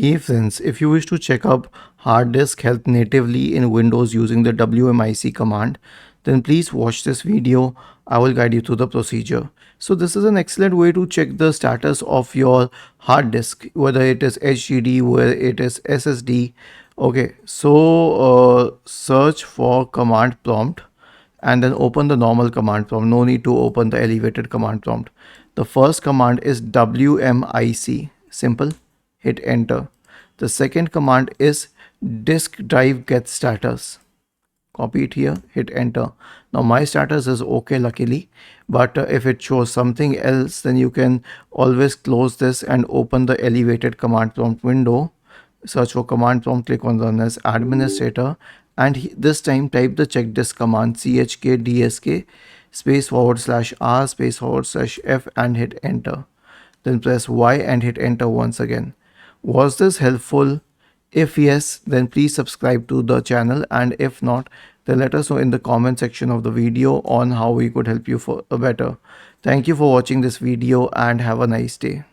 Hey friends, if you wish to check up hard disk health natively in Windows using the WMIC command, then please watch this video. I will guide you through the procedure. So this is an excellent way to check the status of your hard disk, whether it is HDD, whether it is SSD. Okay, so search for command prompt and then open the normal command prompt. No need to open the elevated command prompt. The first command is WMIC. Simple. Hit enter. The second command is disk drive get status. Copy it here, hit enter. Now my status is okay luckily, but if it shows something else, then you can always close this and open the elevated command prompt window. Search for command prompt, click on run as administrator, and this time type the check disk command chkdsk /r /f and hit enter. Then press Y and hit enter once again. Was this helpful? If yes, then please subscribe to the channel, and if not, then let us know in the comment section of the video on how we could help you for better. Thank you for watching this video and have a nice day.